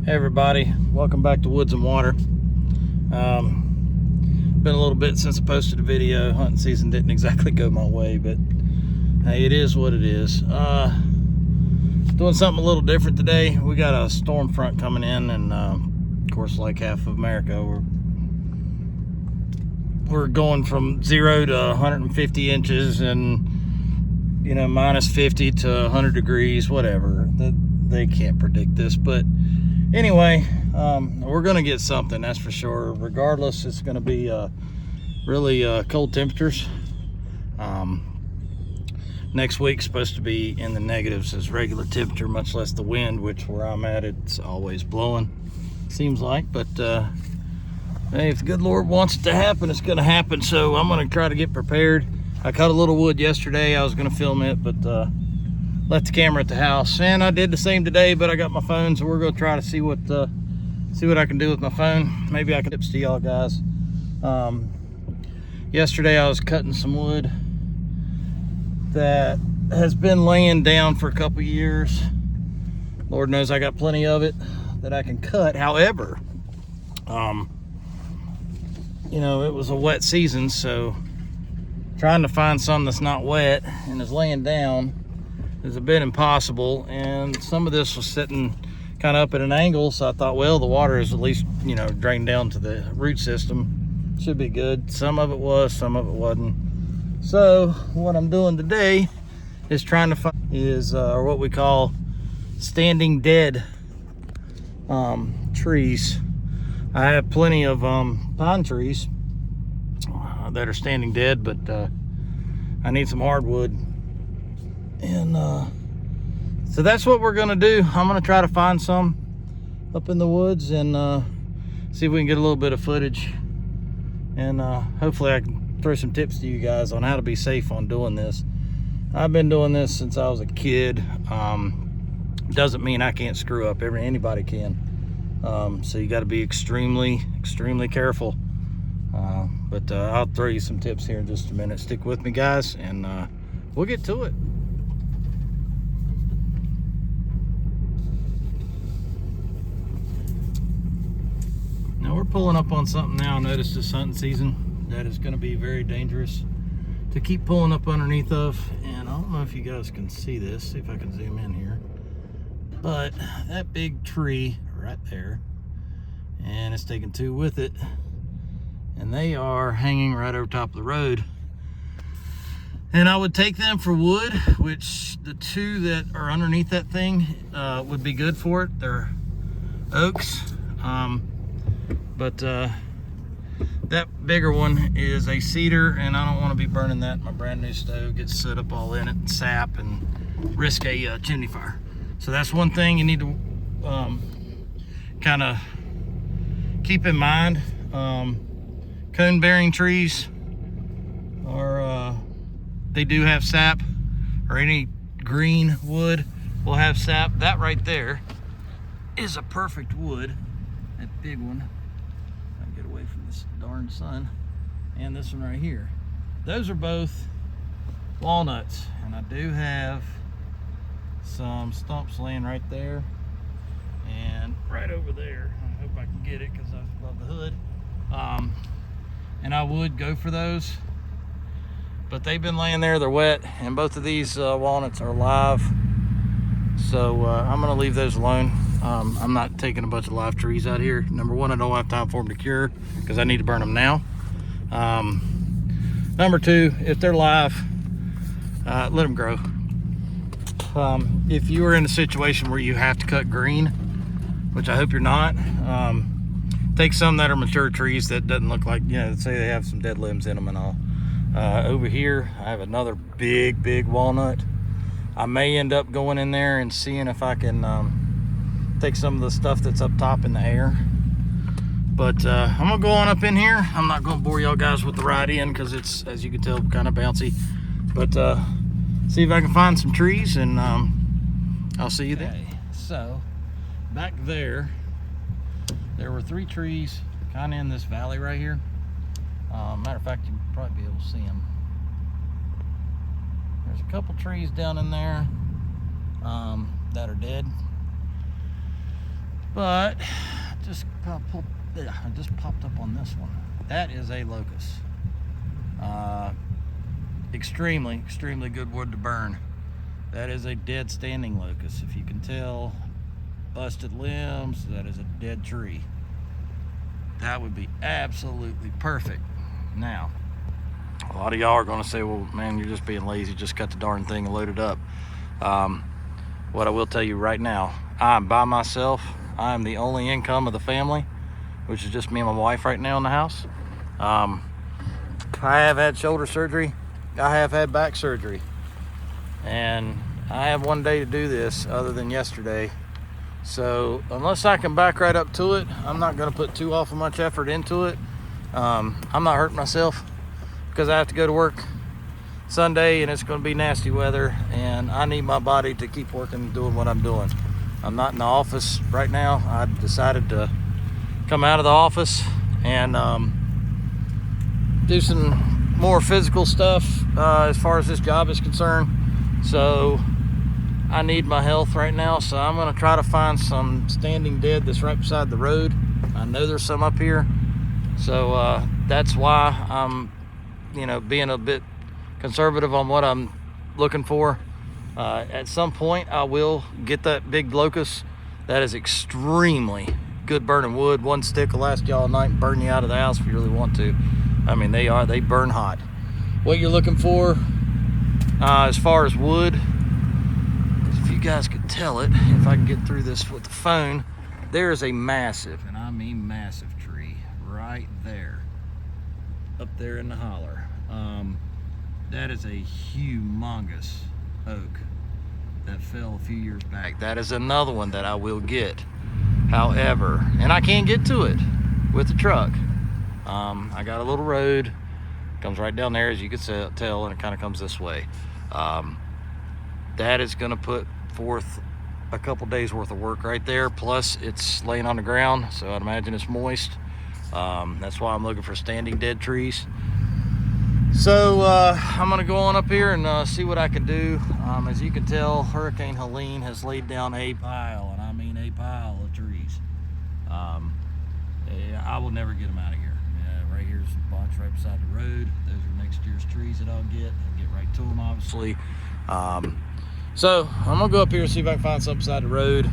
Hey everybody, welcome back to Woods and Water. Been a little bit since I posted a video. Hunting season didn't exactly go my way, but hey, it is what it is. Doing something a little different today. We got a storm front coming in, and of course, like half of America, we're going from 0 to 150 inches and minus 50 to 100 degrees, whatever. They can't predict this, but anyway, we're gonna get something, that's for sure. Regardless, it's gonna be really cold temperatures. Next week's supposed to be in the negatives as regular temperature, much less the wind, which where I'm at, it's always blowing, seems like. But hey, if the good Lord wants it to happen, it's gonna happen. So I'm gonna try to get prepared. I cut a little wood yesterday. I was gonna film it, but left the camera at the house, and I did the same today, but I got my phone, so we're gonna try to see what I can do with my phone. Maybe I can tips to y'all guys. Yesterday I was cutting some wood that has been laying down for a couple years. Lord knows I got plenty of it that I can cut. However, it was a wet season, so trying to find some that's not wet and is laying down is a bit impossible. And some of this was sitting kind of up at an angle, so I thought, well, the water is at least drained down to the root system, should be good. Some of it was, some of it wasn't. So what I'm doing today is trying to find what we call standing dead trees. I have plenty of pine trees that are standing dead, but I need some hardwood. And so that's what we're gonna do. I'm gonna try to find some up in the woods and see if we can get a little bit of footage, and hopefully I can throw some tips to you guys on how to be safe on doing this. I've been doing this since I was a kid. Doesn't mean I can't screw up. Anybody can. So you got to be extremely careful. But I'll throw you some tips here in just a minute. Stick with me, guys, and we'll get to it. Now we're pulling up on something now. Notice this hunting season that is going to be very dangerous to keep pulling up underneath of. And I don't know if you guys can see this. See if I can zoom in here. But that big tree right there, and it's taking two with it, and they are hanging right over top of the road. And I would take them for wood, which the two that are underneath that thing would be good for it. They're oaks. But that bigger one is a cedar, and I don't want to be burning that in my brand new stove. Get set up all in it, and sap, and risk a chimney fire. So that's one thing you need to kind of keep in mind. Cone bearing trees are they do have sap, or any green wood will have sap. That right there is a perfect wood. That big one, I get away from this darn sun, and this one right here. Those are both walnuts, and I do have some stumps laying right there and right over there. I hope I can get it because I love the hood. And I would go for those, but they've been laying there, they're wet, and both of these walnuts are live. So I'm gonna leave those alone. I'm not taking a bunch of live trees out here. Number one, I don't have time for them to cure because I need to burn them now. Number two, if they're live, let them grow. If you are in a situation where you have to cut green, which I hope you're not, take some that are mature trees that doesn't look like, say they have some dead limbs in them and all. Over here, I have another big walnut. I may end up going in there and seeing if I can take some of the stuff that's up top in the air. But I'm gonna go on up in here. I'm not gonna bore y'all guys with the ride in because it's, as you can tell, kind of bouncy. But see if I can find some trees, and I'll see you then. Okay, so back there were 3 trees kind of in this valley right here. Matter of fact, you can probably be able to see them. There's a couple trees down in there that are dead. But just I just popped up on this one. That is a locust. Extremely good wood to burn. That is a dead standing locust. If you can tell, busted limbs, that is a dead tree. That would be absolutely perfect. Now, a lot of y'all are gonna say, well, man, you're just being lazy, just cut the darn thing and load it up. What I will tell you right now, I'm by myself. I'm the only income of the family, which is just me and my wife right now in the house. I have had shoulder surgery. I have had back surgery. And I have one day to do this other than yesterday. So unless I can back right up to it, I'm not gonna put too awful much effort into it. I'm not hurting myself because I have to go to work Sunday and it's gonna be nasty weather, and I need my body to keep working, doing what I'm doing. I'm not in the office right now. I decided to come out of the office and do some more physical stuff as far as this job is concerned. So I need my health right now, so I'm gonna try to find some standing dead that's right beside the road. I know there's some up here, so that's why I'm, being a bit conservative on what I'm looking for. At some point, I will get that big locust. That is extremely good burning wood. One stick will last you all night and burn you out of the house if you really want to. I mean, they burn hot. What you're looking for as far as wood, if you guys could tell it, if I can get through this with the phone, there is a massive, and I mean massive tree right there, up there in the holler. That is a humongous oak that fell a few years back. That is another one that I will get. However, and I can't get to it with the truck. I got a little road, comes right down there as you can tell, and it kind of comes this way. That is gonna put forth a couple days worth of work right there. Plus it's laying on the ground, so I'd imagine it's moist. That's why I'm looking for standing dead trees. So I'm gonna go on up here and see what I can do. As you can tell, Hurricane Helene has laid down a pile, and I mean a pile of trees. I will never get them out of here. Right here's a bunch right beside the road. Those are next year's trees that I'll get right to them, obviously. So I'm gonna go up here and see if I can find something beside the road.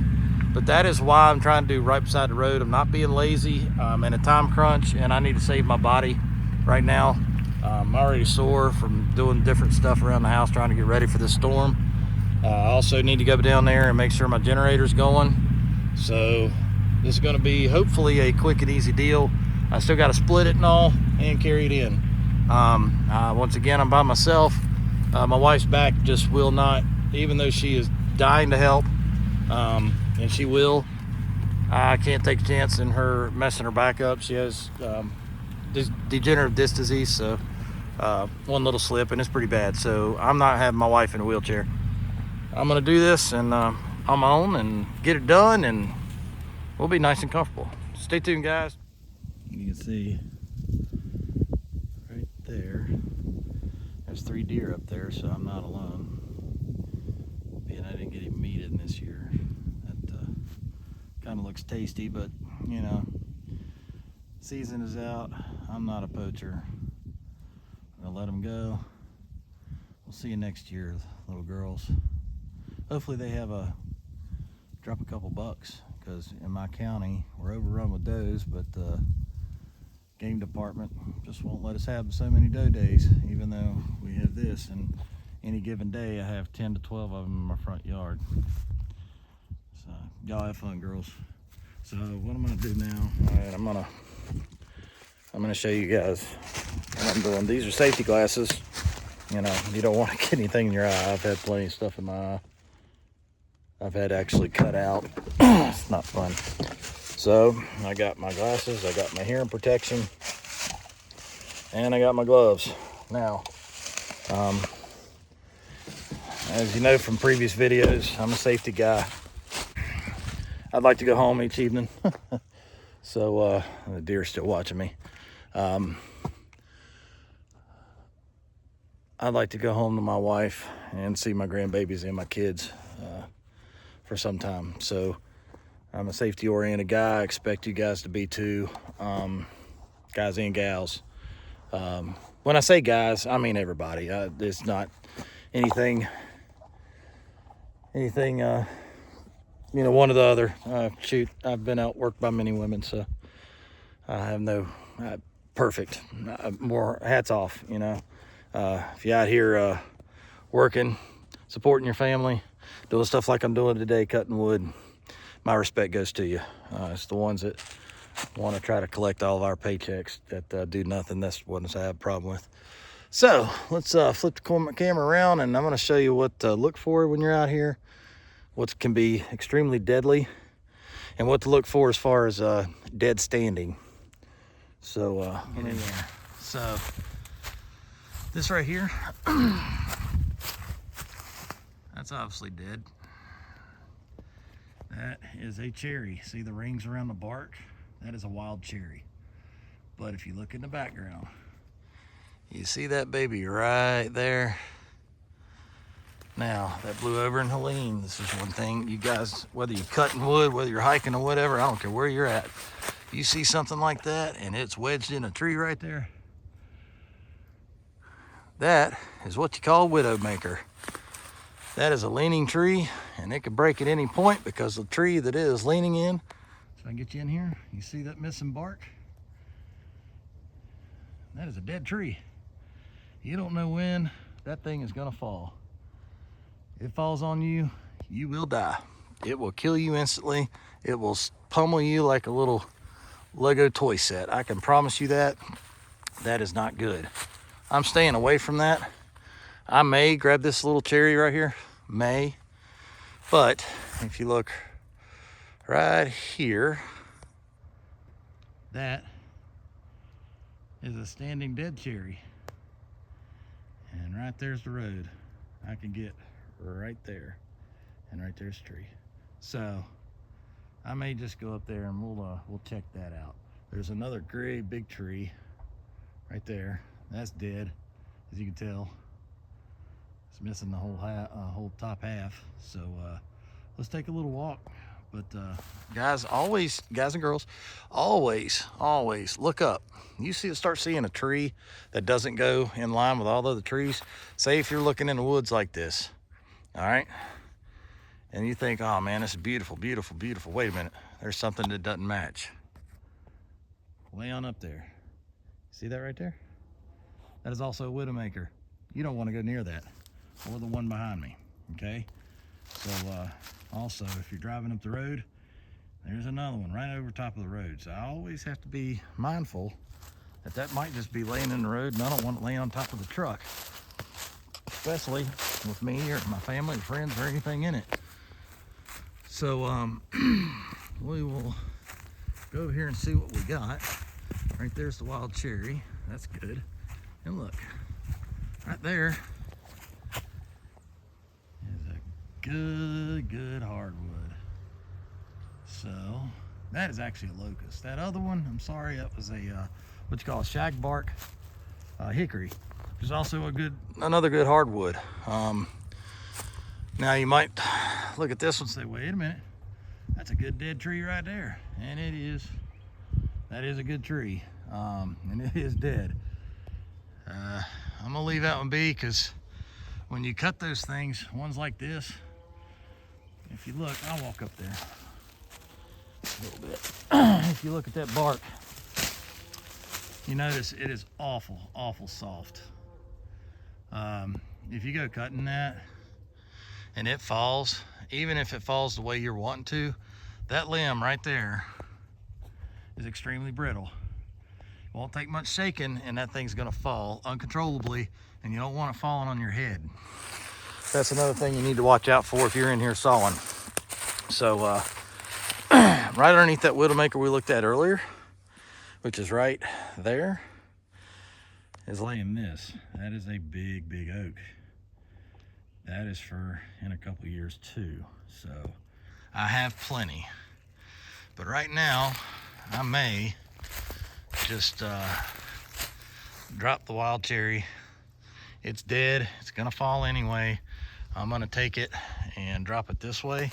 But that is why I'm trying to do right beside the road. I'm not being lazy. I'm in a time crunch, and I need to save my body right now. I'm already sore from doing different stuff around the house trying to get ready for this storm. I also need to go down there and make sure my generator's going. So this is going to be hopefully a quick and easy deal. I still got to split it and all and carry it in. Once again, I'm by myself. My wife's back just will not, even though she is dying to help, and she will, I can't take a chance in her messing her back up. She has degenerative disc disease, so one little slip and it's pretty bad. So I'm not having my wife in a wheelchair. I'm gonna do this and on my own and get it done, and we'll be nice and comfortable. Stay tuned, guys. You can see right there, there's 3 deer up there, so I'm not alone. And I didn't get any meat in this year. That kind of looks tasty, but season is out. I'm not a poacher. I'm gonna let them go. We'll see you next year, little girls. Hopefully they drop a couple bucks, because in my county we're overrun with does, but the game department just won't let us have so many doe days, even though we have this, and any given day I have 10 to 12 of them in my front yard. So y'all have fun, girls. So what I'm gonna do now, all right, I'm gonna show you guys what I'm doing. These are safety glasses. You don't want to get anything in your eye. I've had plenty of stuff in my eye. I've had actually cut out. It's not fun. So I got my glasses, I got my hearing protection, and I got my gloves. Now, as you know from previous videos, I'm a safety guy. I'd like to go home each evening. So the deer's still watching me. I'd like to go home to my wife and see my grandbabies and my kids for some time. So I'm a safety oriented guy. I expect you guys to be too, guys and gals. When I say guys, I mean everybody. It's not anything, one or the other. Shoot, I've been outworked by many women, so I have no perfect. More hats off, if you're out here working, supporting your family, doing stuff like I'm doing today, cutting wood, my respect goes to you. It's the ones that want to try to collect all of our paychecks that do nothing. That's the ones I have a problem with. So let's flip the camera around, and I'm going to show you what to look for when you're out here, what can be extremely deadly, and what to look for as far as dead standing. So so this right here, that's obviously dead. That is a cherry. See the rings around the bark? That is a wild cherry. But if you look in the background, you see that baby right there. Now, that blew over in Helene. This is one thing, you guys, whether you're cutting wood, whether you're hiking or whatever, I don't care where you're at, you see something like that and it's wedged in a tree right there, that is what you call a widowmaker. That is a leaning tree, and it could break at any point because the tree that it is leaning in. So I can get you in here. You see that missing bark? That is a dead tree. You don't know when that thing is gonna fall. If it falls on you, you will die. It will kill you instantly. It will pummel you like a little Lego toy set. I can promise you that. That is not good. I'm staying away from that. I may grab this little cherry right here, but if you look right here, that is a standing dead cherry. And right there's the road. I can get right there, and right there's the tree. So I may just go up there and we'll check that out. There's another great big tree right there. That's dead, as you can tell. It's missing the whole top half. So let's take a little walk. But guys and girls, always look up. You start seeing a tree that doesn't go in line with all the other trees. Say if you're looking in the woods like this, all right, and you think, oh man, this is beautiful, beautiful, beautiful. Wait a minute, there's something that doesn't match. Way on up there. See that right there? That is also a widowmaker. You don't want to go near that, or the one behind me, okay? So also, if you're driving up the road, there's another one right over top of the road. So I always have to be mindful that might just be laying in the road, and I don't want it laying on top of the truck, especially with me or my family or friends or anything in it. So we will go over here and see what we got. Right there's the wild cherry. That's good. And look, right there is a good hardwood. So that is actually a locust. That other one, I'm sorry, that was a what you call a shagbark hickory, which is also another good hardwood. Now you might look at this one and say, wait a minute, that's a good dead tree right there. And it is. That is a good tree, and it is dead. I'm gonna leave that one be, because when you cut those things, ones like this, if you look, I'll walk up there a little bit. If you look at that bark, you notice it is awful soft. If you go cutting that and it falls, even if it falls the way you're wanting to, that limb right there is extremely brittle. It won't take much shaking and that thing's gonna fall uncontrollably, and you don't want it falling on your head. That's another thing you need to watch out for if you're in here sawing. So right underneath that widowmaker we looked at earlier, which is right there, is laying this. That is a big oak. That is for in a couple years too. So I have plenty, but right now I may just drop the wild cherry. It's dead, it's gonna fall anyway. I'm gonna take it and drop it this way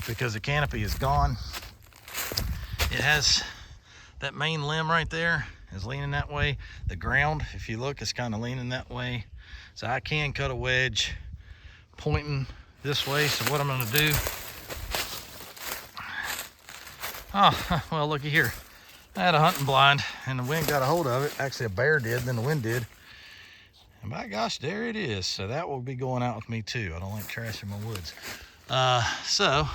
because the canopy is gone. It has that main limb right there is leaning that way. The ground, if you look, is kind of leaning that way. So I can cut a wedge pointing this way. So what I'm gonna do, oh, well, looky here. I had a hunting blind and the wind got a hold of it. Actually, a bear did, then the wind did. And by gosh, there it is. So that will be going out with me too. I don't like trash in my woods. So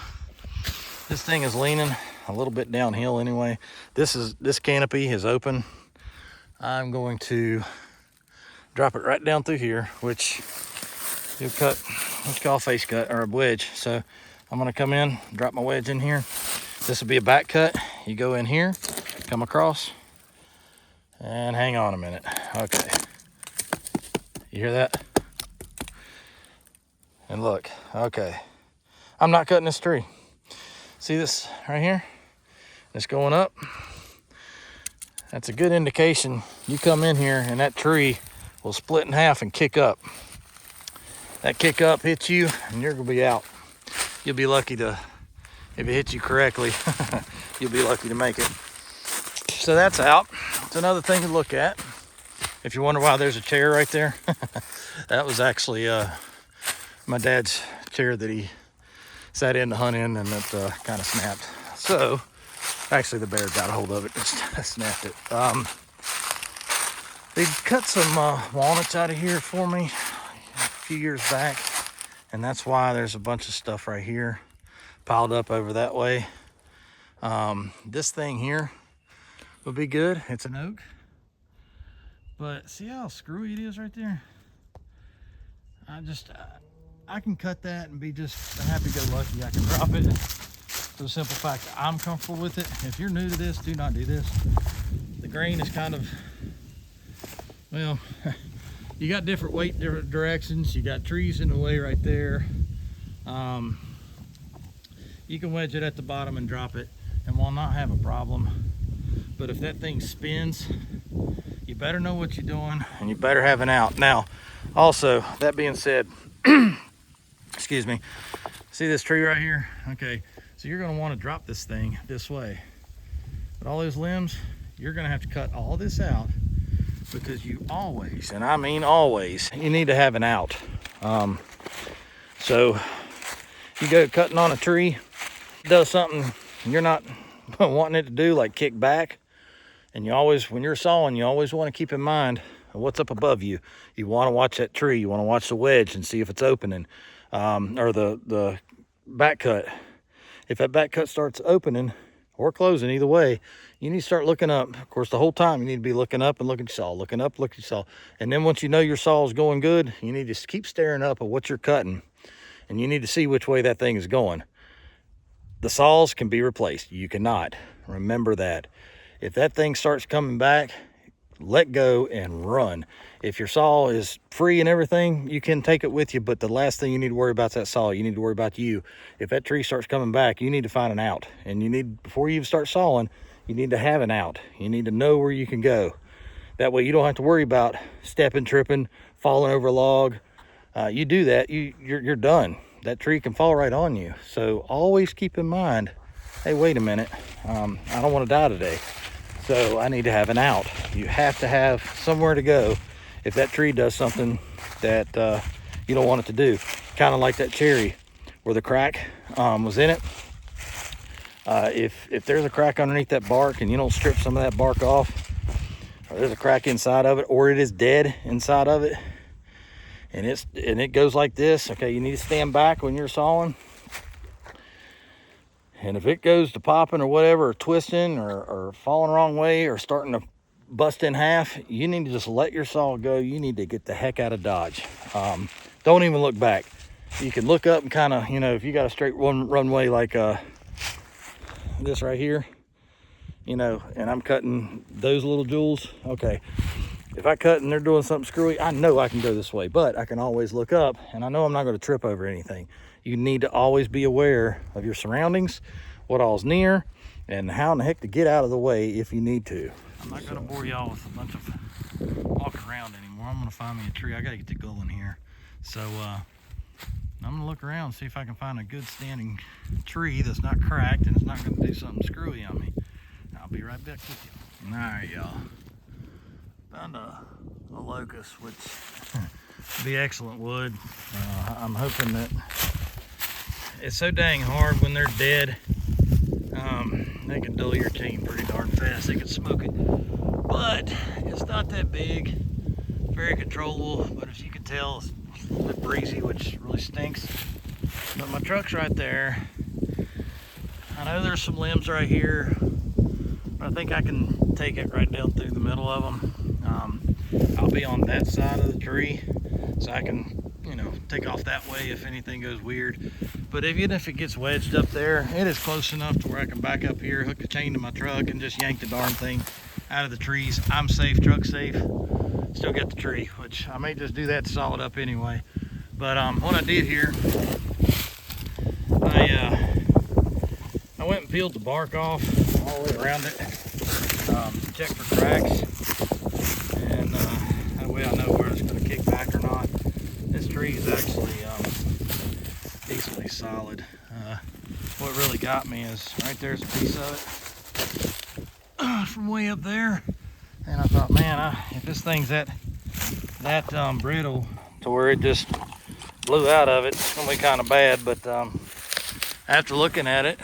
this thing is leaning a little bit downhill anyway. This canopy is open. I'm going to drop it right down through here, which you'll cut what's called a face cut or a wedge. So I'm gonna come in, drop my wedge in here. This will be a back cut. You go in here, come across, and hang on a minute. Okay, you hear that? And look, okay, I'm not cutting this tree. See this right here? It's going up. That's a good indication. You come in here and that tree will split in half and kick up. That kick up hits you and you're gonna be out. You'll be lucky to, if it hits you correctly, you'll be lucky to make it. So that's out. It's another thing to look at. If you wonder why there's a chair right there, that was actually my dad's chair that he sat in to hunt in, and it kind of snapped. So actually the bear got a hold of it and snapped it. They cut some walnuts out of here for me a few years back, and that's why there's a bunch of stuff right here piled up over that way. This thing here will be good. It's an oak, but see how screwy it is right there? I can cut that and be just happy-go-lucky. I can drop it for the simple fact that I'm comfortable with it. If you're new to this, do not do this. The grain is kind of, well, you got different weight, different directions. You got trees in the way right there. You can wedge it at the bottom and drop it and will not have a problem. But if that thing spins, you better know what you're doing and you better have an out. Now, also, that being said, excuse me, see this tree right here? Okay, so you're gonna wanna drop this thing this way. But all those limbs, you're gonna have to cut all this out because you always, and I mean always, you need to have an out. So you go cutting on a tree, it does something you're not wanting it to do, like kick back. And you always, when you're sawing, you always wanna keep in mind what's up above you. You wanna watch that tree, you wanna watch the wedge and see if it's opening. Or the back cut. If that back cut starts opening or closing, either way, you need to start looking up. Of course, the whole time you need to be looking up and looking at your saw, looking up, look at your saw. And then once you know your saw is going good, you need to keep staring up at what you're cutting, and you need to see which way that thing is going. The saws can be replaced. You cannot. Remember that. If that thing starts coming back, let go and run. If your saw is free and everything, you can take it with you, but the last thing you need to worry about is that saw. You need to worry about you. If that tree starts coming back, you need to find an out. And you need, before you even start sawing, you need to have an out. You need to know where you can go. That way you don't have to worry about stepping, tripping, falling over a log. You do that, you're done. That tree can fall right on you. So always keep in mind, hey, wait a minute, I don't want to die today. So I need to have an out. You have to have somewhere to go if that tree does something that you don't want it to do. Kind of like that cherry where the crack was in it. If there's a crack underneath that bark and you don't strip some of that bark off, or there's a crack inside of it, or it is dead inside of it, and it goes like this, okay, you need to stand back when you're sawing. And if it goes to popping or whatever, or twisting or falling the wrong way or starting to bust in half, you need to just let your saw go. You need to get the heck out of Dodge. Don't even look back. You can look up and kind of, you know, if you got a straight runway like this right here, you know, and I'm cutting those little jewels, okay. If I cut and they're doing something screwy, I know I can go this way, but I can always look up and I know I'm not going to trip over anything. You need to always be aware of your surroundings, what all's near, and how in the heck to get out of the way if you need to. I'm not going to bore y'all with a bunch of walking around anymore. I'm going to find me a tree. I got to get the goal in here. So I'm going to look around and see if I can find a good standing tree that's not cracked and it's not going to do something screwy on me. back with you. All right, y'all. Found a locust, which would be excellent wood. I'm hoping that it's so dang hard when they're dead. They can dull your cane pretty darn fast. They can smoke it, but it's not that big. Very controllable, but as you can tell, it's a little bit breezy, which really stinks. But my truck's right there. I know there's some limbs right here, but I think I can take it right down through the middle of them. I'll be on that side of the tree, so I can, you know, take off that way if anything goes weird. But even if it gets wedged up there, it is close enough to where I can back up here, hook a chain to my truck, and just yank the darn thing out of the trees. I'm safe, truck safe. Still get the tree, which I may just do that to saw it up anyway. But what I did here, I went and peeled the bark off all the way around it, check for cracks, and that way I know where it's going to kick back or not. This tree is actually decently solid. What really got me is right there's a piece of it from way up there, and I thought, man, if this thing's that brittle to where it just blew out of it, it's gonna be kind of bad. But after looking at it,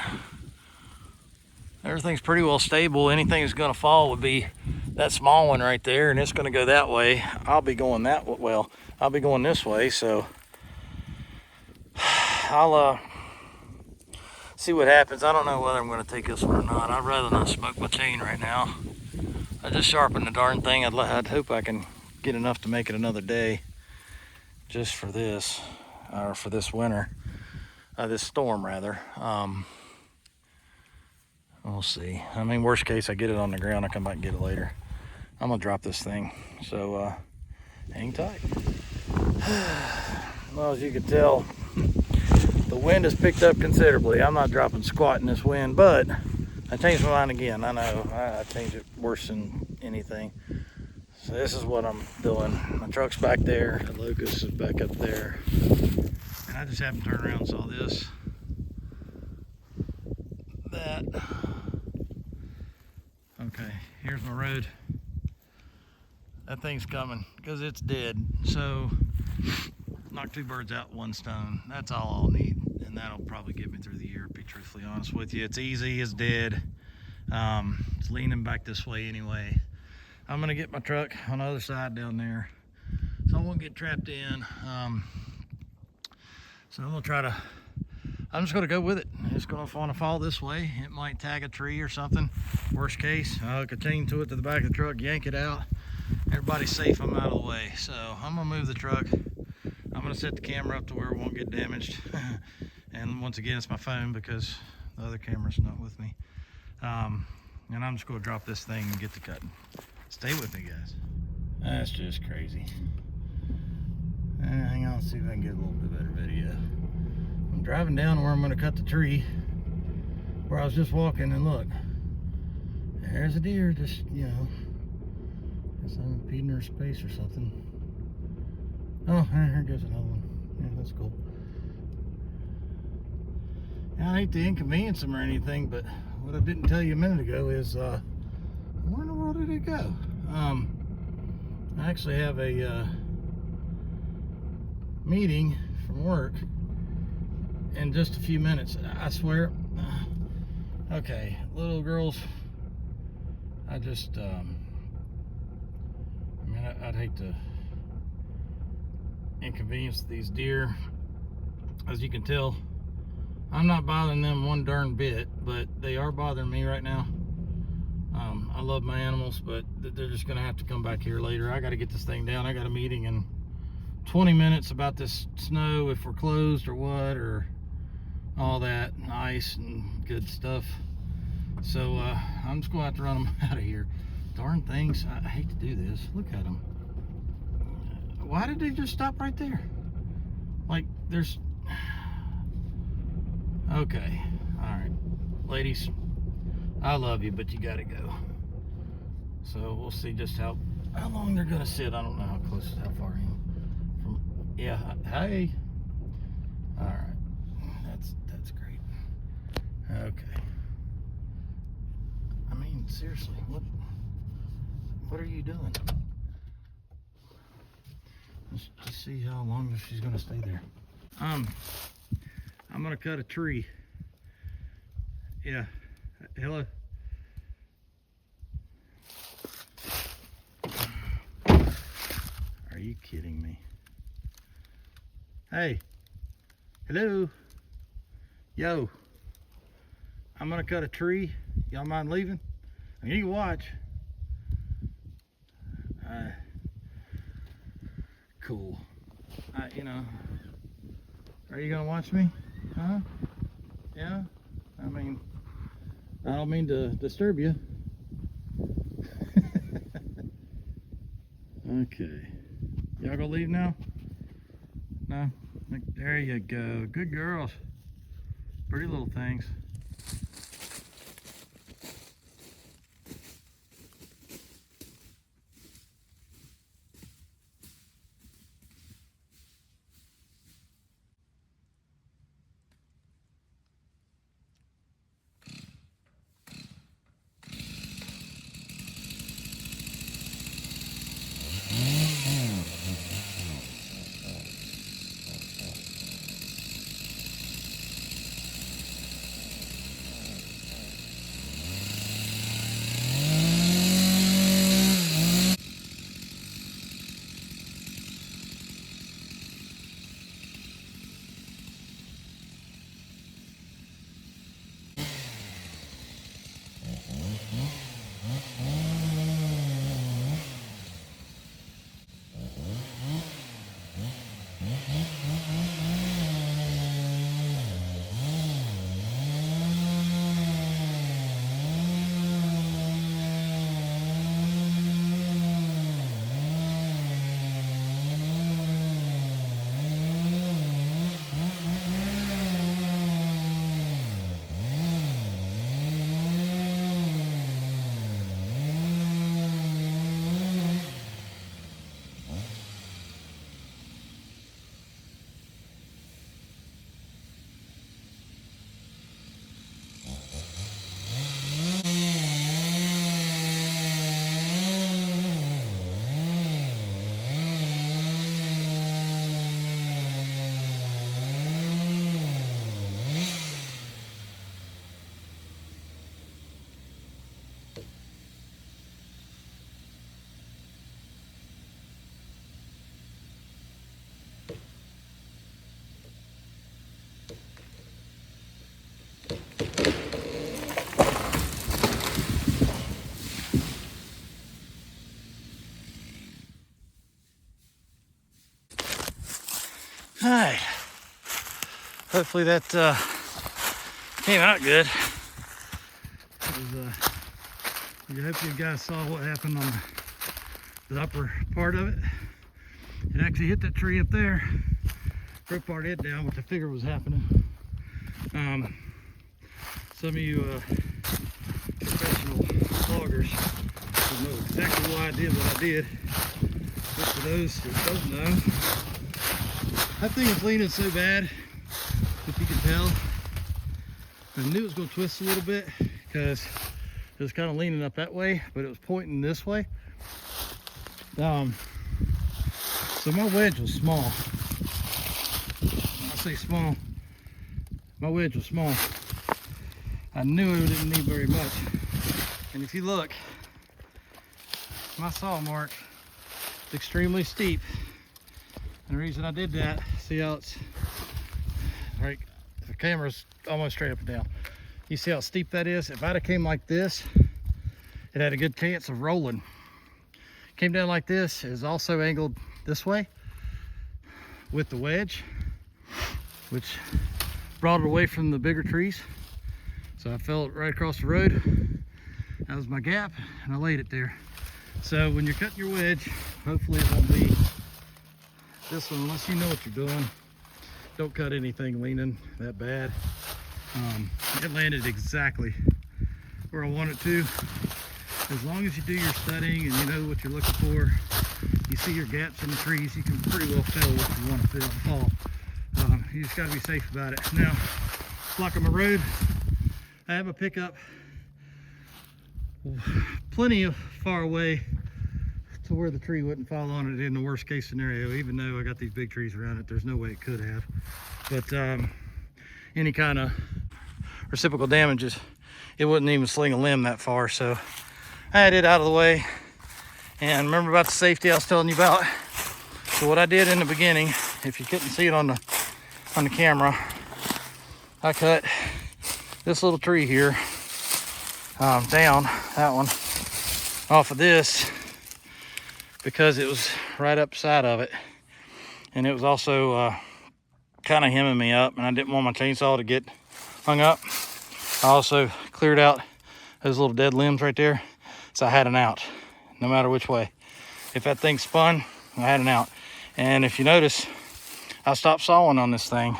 everything's pretty well stable. Anything that's gonna fall would be that small one right there, and it's gonna go that way. I'll be going that way. Well, I'll be going this way, so I'll see what happens. I don't know whether I'm gonna take this one or not. I'd rather not smoke my chain right now. I just sharpened the darn thing. I'd hope I can get enough to make it another day just for this, or for this winter, this storm rather. We'll see. I mean, worst case, I get it on the ground, I come back and get it later. I'm gonna drop this thing, so hang tight. Well, as you can tell, the wind has picked up considerably. I'm not dropping squat in this wind, but I changed my mind again. I know I changed it worse than anything. So this is what I'm doing. My truck's back there, the locust is back up there, and I just happened to turn around and saw this. That. Okay, here's my road. That thing's coming because it's dead. So knock two birds out with one stone. That's all I'll need, and that'll probably get me through the year, to be truthfully honest with you. It's easy, it's dead. It's leaning back this way anyway. I'm gonna get my truck on the other side down there, so I won't get trapped in. So I'm just gonna go with it. It's gonna want to fall this way. It might tag a tree or something. Worst case, I'll hook a chain to it to the back of the truck, yank it out. Everybody's safe, I'm out of the way. So I'm gonna move the truck. I'm gonna set the camera up to where it won't get damaged. And once again, it's my phone because the other camera's not with me. And I'm just gonna drop this thing and get to cutting. Stay with me, guys. That's just crazy. Hang on, let's see if I can get a little bit better video. I'm driving down where I'm gonna cut the tree, where I was just walking, and look, there's a deer just, you know, guess I'm impeding her space or something. Oh, here goes another one. Yeah, that's cool. I hate to inconvenience them or anything, but what I didn't tell you a minute ago is, where in the world did it go? I actually have a meeting from work in just a few minutes, I swear. Okay, little girls, I just, I mean, I'd hate to inconvenience these deer. As you can tell, I'm not bothering them one darn bit, but they are bothering me right now. I love my animals, but they're just gonna have to come back here later. I gotta get this thing down. I got a meeting in 20 minutes about this snow, if we're closed or what, or all that, and ice and good stuff. So I'm just gonna have to run them out of here. Darn things, I hate to do this. Look at them. Why did they just stop right there? Like, there's, okay, all right, ladies, I love you, but you gotta go. So we'll see just how long they're gonna sit. I don't know how close, how far I am from. Yeah, hey. All right, that's great. Okay. I mean, mean, seriously, what are you doing? Let's see how long she's gonna stay there. I'm gonna cut a tree. Yeah, hello. Are you kidding me? Hey, hello. Yo, I'm gonna cut a tree. Y'all mind leaving? I mean, you can watch. Cool. You know, are you gonna watch me? Huh? Yeah? I mean, I don't mean to disturb you. Okay. Y'all gonna leave now? No? There you go. Good girls. Pretty little things. All right. Hopefully that came out good. I hope you guys saw what happened on the upper part of it. It actually hit that tree up there, broke part of it down, which I figured was happening. Some of you professional vloggers will know exactly why I did what I did. But for those that don't know, that thing was leaning so bad, if you can tell. I knew it was going to twist a little bit because it was kind of leaning up that way, but it was pointing this way. So my wedge was small. When I say small, my wedge was small. I knew it didn't need very much. And if you look, my saw mark is extremely steep. And the reason I did that, see how it's, right, the camera's almost straight up and down. You see how steep that is? If I'd have came like this, it had a good chance of rolling. Came down like this, it is also angled this way with the wedge, which brought it away from the bigger trees. So I fell right across the road. That was my gap, and I laid it there. So when you're cutting your wedge, hopefully it won't be this one, unless you know what you're doing. Don't cut anything leaning that bad. It landed exactly where I want it to. As long as you do your studying and you know what you're looking for, you see your gaps in the trees, you can pretty well tell what you want to fall. You just got to be safe about it. Now, blocking my road, I have a pickup plenty of far away to where the tree wouldn't fall on it in the worst case scenario. Even though I got these big trees around it, there's no way it could have. But any kind of reciprocal damages, it wouldn't even sling a limb that far. So I had it out of the way. And remember about the safety I was telling you about? So what I did in the beginning, if you couldn't see it on the camera, I cut this little tree here down, that one, off of this, because it was right up side of it, and it was also kind of hemming me up, and I didn't want my chainsaw to get hung up. I also cleared out those little dead limbs right there, so I had an out no matter which way. If that thing spun, I had an out. And if you notice, I stopped sawing on this thing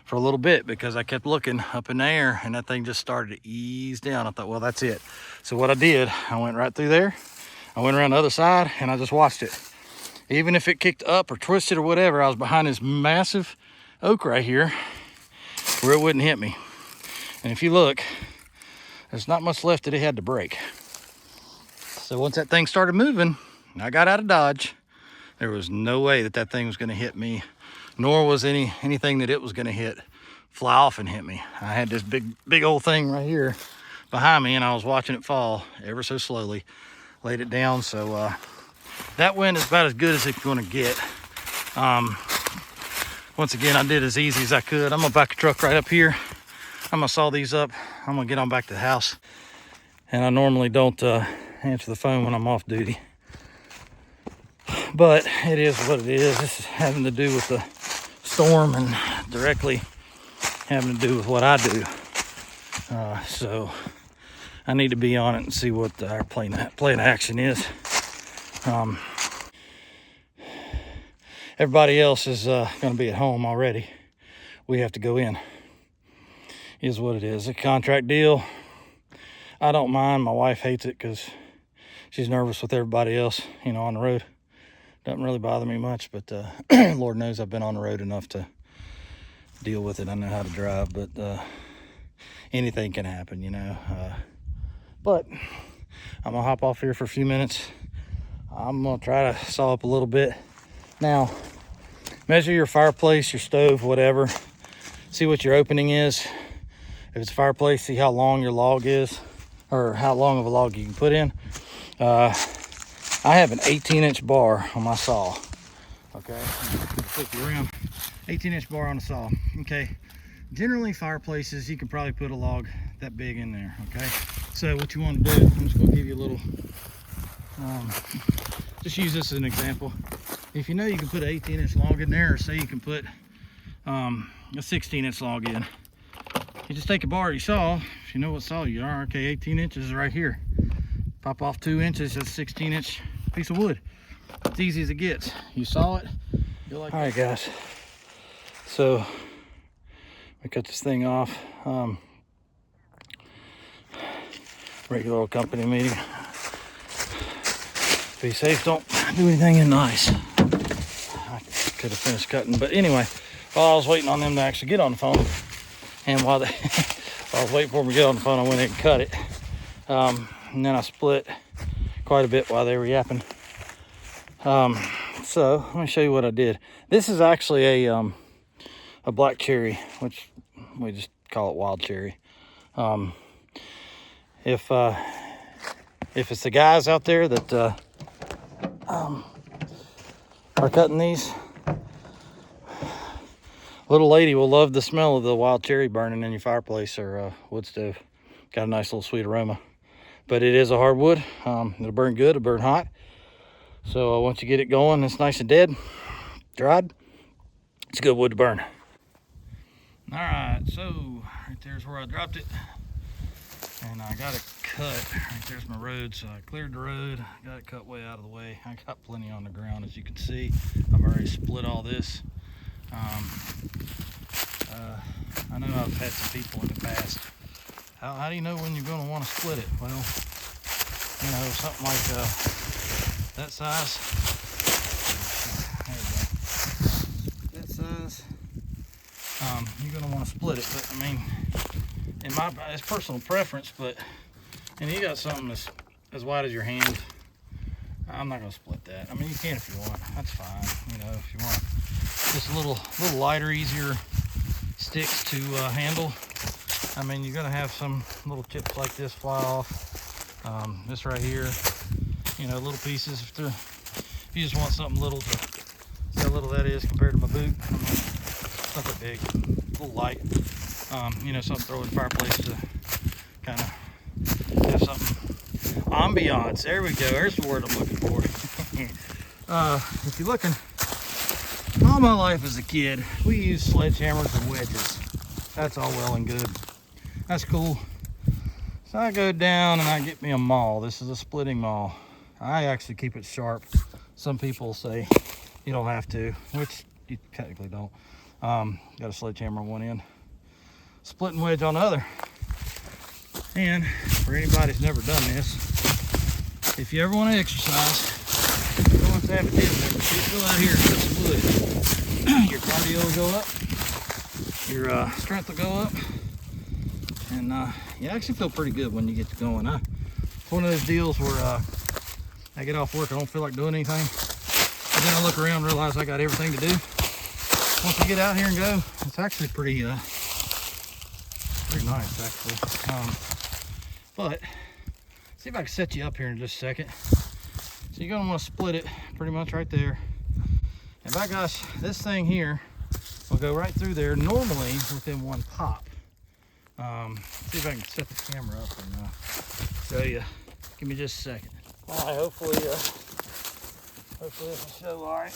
for a little bit because I kept looking up in the air, and that thing just started to ease down. I thought, well, that's it. So what I did, I went right through there, I went around the other side, and I just watched it. Even if it kicked up or twisted or whatever, I was behind this massive oak right here where it wouldn't hit me. And if you look, there's not much left that it had to break. So once that thing started moving, I got out of Dodge. There was no way that that thing was going to hit me, nor was anything that it was going to hit fly off and hit me. I had this big old thing right here behind me, and I was watching it fall ever so slowly. Laid it down, so that wind is about as good as it's going to get. Once again, I did as easy as I could. I'm gonna back a truck right up here. I'm gonna saw these up. I'm gonna get on back to the house. And I normally don't answer the phone when I'm off duty, but it is what it is. This is having to do with the storm and directly having to do with what I do. So I need to be on it and see what our plan of action is. Everybody else is going to be at home already. We have to go in. Is what it is. A contract deal. I don't mind. My wife hates it because she's nervous with everybody else, you know, on the road. Doesn't really bother me much, but Lord knows I've been on the road enough to deal with it. I know how to drive, but anything can happen, you know. But I'm gonna hop off here for a few minutes. I'm gonna try to saw up a little bit. Now, measure your fireplace, your stove, whatever. See what your opening is. If it's a fireplace, see how long your log is, or how long of a log you can put in. I have an 18-inch bar on my saw. Okay, flip you around. 18-inch bar on the saw. Okay, generally fireplaces, you can probably put a log that big in there. Okay, so what you want to do, I'm just going to give you a little, just use this as an example. If you know you can put an 18-inch log in there, or say you can put a 16-inch log in, you just take a bar you saw. If you know what saw you are, okay, 18 inches is right here. Pop off 2 inches, that's a 16-inch piece of wood. It's easy as it gets. You saw it, you're like, all right, guys. So we cut this thing off. Regular old company meeting. Be safe, don't do anything in nice. I could have finished cutting, but anyway, while I was waiting on them to actually get on the phone, and while I was waiting for them to get on the phone, I went ahead and cut it. And then I split quite a bit while they were yapping. So let me show you what I did. This is actually a black cherry, which we just call it wild cherry. If it's the guys out there that are cutting these, little lady will love the smell of the wild cherry burning in your fireplace or wood stove. Got a nice little sweet aroma. But it is a hardwood. It'll burn good, it'll burn hot. So once you get it going, it's nice and dead, dried, it's a good wood to burn. All right, so right there's where I dropped it. And I got it cut. Right there's my road, so I cleared the road, got it cut way out of the way. I got plenty on the ground, as you can see. I've already split all this. I know I've had some people in the past. How do you know when you're going to want to split it? Well, you know, something like that size. There we go. That size. You're going to want to split it. But I mean, it's personal preference, but And you got something that's as wide as your hand. I'm not gonna split that. I mean, you can if you want. That's fine. You know, if you want just a little lighter, easier sticks to handle. I mean, you're gonna have some little chips like this fly off. This right here, you know, little pieces. If you just want something little to see how little that is compared to my boot. I mean, it's not that big, a little light. You know, something to throw in the fireplace to kind of have something. Ambiance, there we go, there's the word I'm looking for. If you're looking, all my life as a kid, we used sledgehammers and wedges. That's all well and good. That's cool. So I go down and I get me a maul. This is a splitting maul. I actually keep it sharp. Some people say you don't have to, which you technically don't. Got a sledgehammer on one end, splitting wedge on the other. And for anybody who's never done this, if you ever want to exercise, you don't have to have a gym membership. Go out here and cut some wood. Your cardio will go up, your strength will go up, and you actually feel pretty good when you get to going. It's one of those deals where I get off work, I don't feel like doing anything, but then I look around and realize I got everything to do. Once you get out here and go, it's actually pretty nice, actually. But see if I can set you up here in just a second. So you're gonna want to split it pretty much right there. And by gosh, this thing here will go right through there normally within one pop. See if I can set the camera up and show you. Give me just a second. All right, hopefully this will show all right.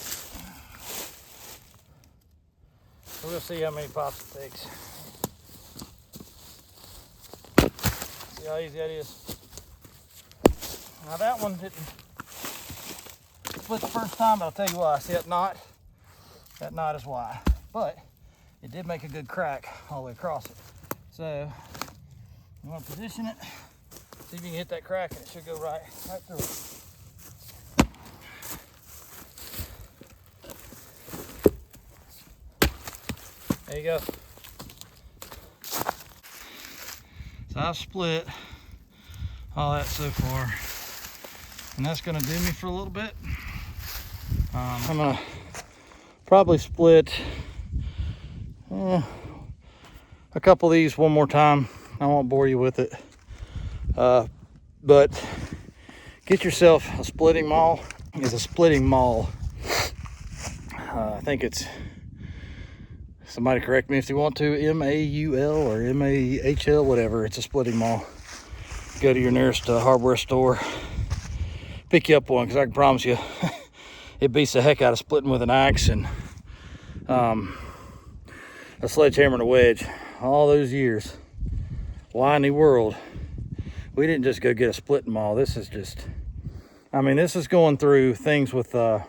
We're gonna see how many pops it takes. See how easy that is. Now that one didn't split the first time, but I'll tell you why. See that knot? That knot is why. But it did make a good crack all the way across it. So you want to position it, see if you can hit that crack, and it should go right through it. There you go. So I've split all that so far, and that's gonna do me for a little bit. I'm gonna probably split a couple of these one more time. I won't bore you with it, but get yourself a splitting maul. It's a splitting maul. I think it's, somebody correct me if you want to, M-A-U-L or M-A-H-L, whatever. It's a splitting maul. Go to your nearest hardware store, pick you up one, because I can promise you it beats the heck out of splitting with an axe and a sledgehammer and a wedge. All those years, why in the world we didn't just go get a splitting maul? This is just, I mean, this is going through things with you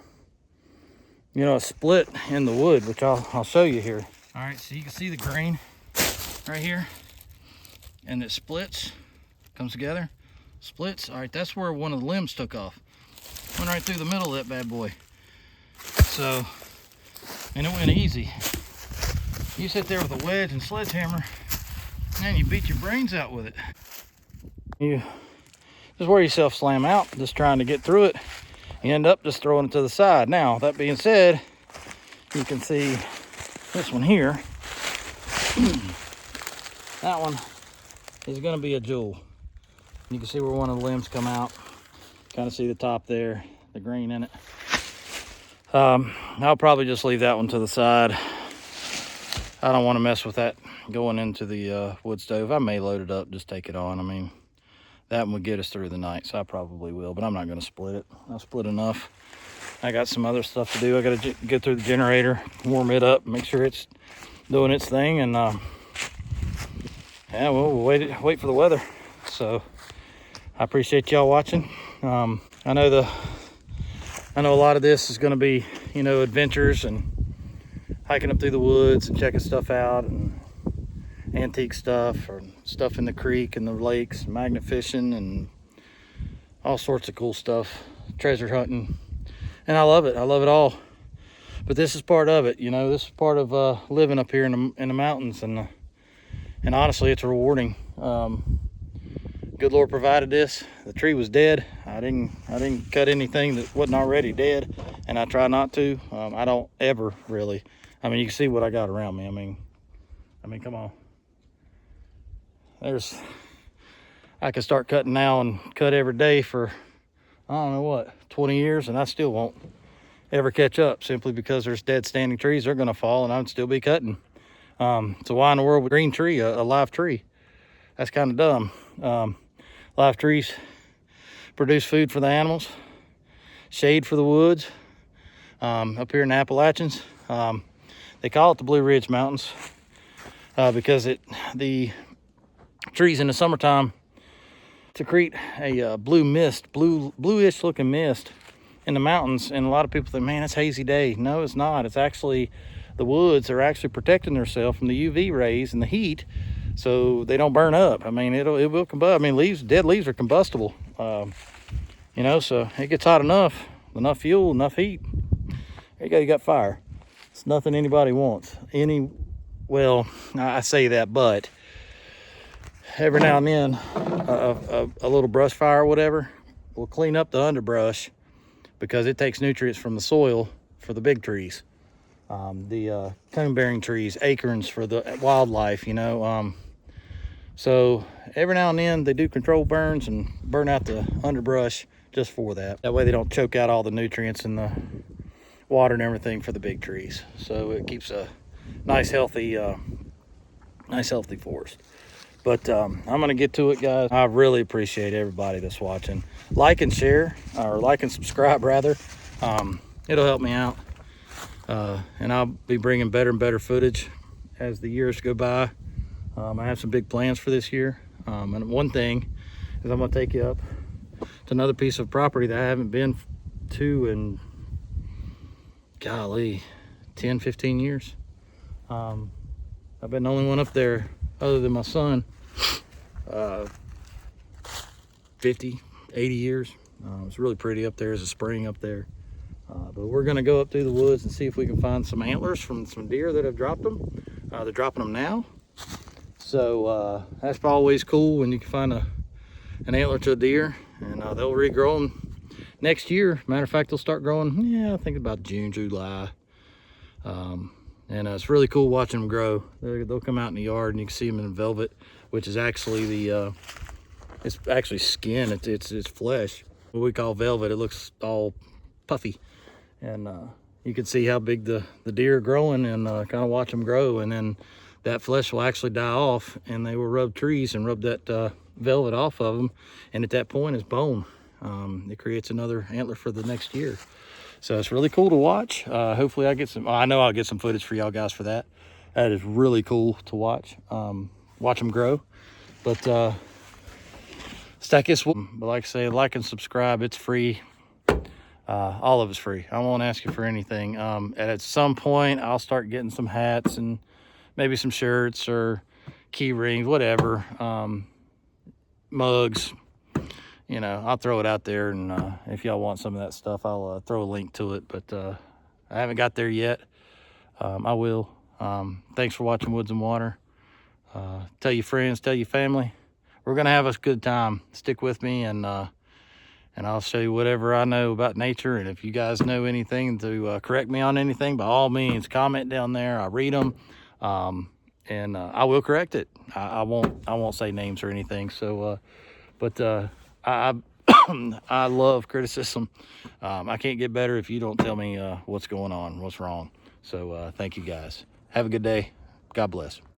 know, a split in the wood, which I'll show you here. All right, so you can see the grain right here, and it splits, comes together, splits. All right, that's where one of the limbs took off. Went right through the middle of that bad boy. So, and it went easy. You sit there with a wedge and sledgehammer, and you beat your brains out with it. You just wear yourself slam out, just trying to get through it. You end up just throwing it to the side. Now, that being said, you can see this one here. That one is going to be a jewel. You can see where one of the limbs come out. Kind of see the top there, the green in it. I'll probably just leave that one to the side. I don't want to mess with that going into the wood stove. I may load it up, just take it on. I mean, that one would get us through the night, so I probably will, but I'm not going to split it. I'll split enough. I got some other stuff to do. I got to get through the generator, warm it up, make sure it's doing its thing, and yeah, we'll wait for the weather. So I appreciate y'all watching. I know a lot of this is going to be, you know, adventures and hiking up through the woods and checking stuff out and antique stuff or stuff in the creek and the lakes, magnet fishing and all sorts of cool stuff, treasure hunting, and I love it all. But this is part of it, you know. This is part of living up here in the mountains, and honestly, it's rewarding. Kind good Lord provided this. The tree was dead. I didn't cut anything that wasn't already dead, and I try not to. I don't ever really. I mean, you can see what I got around me. I mean, come on. I could start cutting now and cut every day for, I don't know what, 20 years, and I still won't ever catch up, simply because there's dead standing trees. They're gonna fall and I'd still be cutting. So why in the world would green tree, a live tree? That's kind of dumb. Live trees produce food for the animals, shade for the woods. Up here in the Appalachians, they call it the Blue Ridge Mountains because the trees in the summertime secrete a blue mist, bluish looking mist in the mountains, and a lot of people think, man, it's a hazy day. No, it's not. It's actually, the woods are actually protecting themselves from the UV rays and the heat, so they don't burn up. I mean, it will combust. I mean, dead leaves are combustible. You know, so it gets hot enough fuel, enough heat. There you got fire. It's nothing anybody wants. Well, I say that, but every now and then a little brush fire or whatever will clean up the underbrush, because it takes nutrients from the soil for the big trees, the cone-bearing trees, acorns for the wildlife, you know. So every now and then they do control burns and burn out the underbrush just for that. That way they don't choke out all the nutrients in the water and everything for the big trees. So it keeps a nice healthy forest. But I'm gonna get to it, guys. I really appreciate everybody that's watching. Like and share, or like and subscribe rather. It'll help me out. And I'll be bringing better and better footage as the years go by. I have some big plans for this year. And one thing is, I'm gonna take you up to another piece of property that I haven't been to in, golly, 10, 15 years. I've been the only one up there other than my son, 50, 80 years. It's really pretty up there. There's a spring up there. But we're gonna go up through the woods and see if we can find some antlers from some deer that have dropped them. They're dropping them now. So that's always cool when you can find an antler to a deer, and they'll regrow them next year. Matter of fact, they'll start growing, yeah, I think about June, July. And it's really cool watching them grow. They'll come out in the yard and you can see them in velvet, which is actually it's actually skin. It's flesh. What we call velvet. It looks all puffy, and you can see how big the deer are growing, and kind of watch them grow, and then that flesh will actually die off, and they will rub trees and rub that velvet off of them, and at that point it's bone. It creates another antler for the next year. So it's really cool to watch. Hopefully I get some, I know I'll get some footage for y'all guys for that. That is really cool to watch. Watch them grow. But stack this, but like I say, like and subscribe. It's free. All of it's free. I won't ask you for anything. And at some point I'll start getting some hats and maybe some shirts or key rings, whatever. Mugs. You know, I'll throw it out there, and if y'all want some of that stuff, I'll throw a link to it. But I haven't got there yet. I will. Thanks for watching Woods and Water. Tell your friends, tell your family. We're gonna have a good time. Stick with me, and I'll show you whatever I know about nature. And if you guys know anything to correct me on anything, by all means, comment down there. I read them, and I will correct it. I won't say names or anything. So, I love criticism. I can't get better if you don't tell me what's going on, what's wrong. So thank you guys. Have a good day. God bless.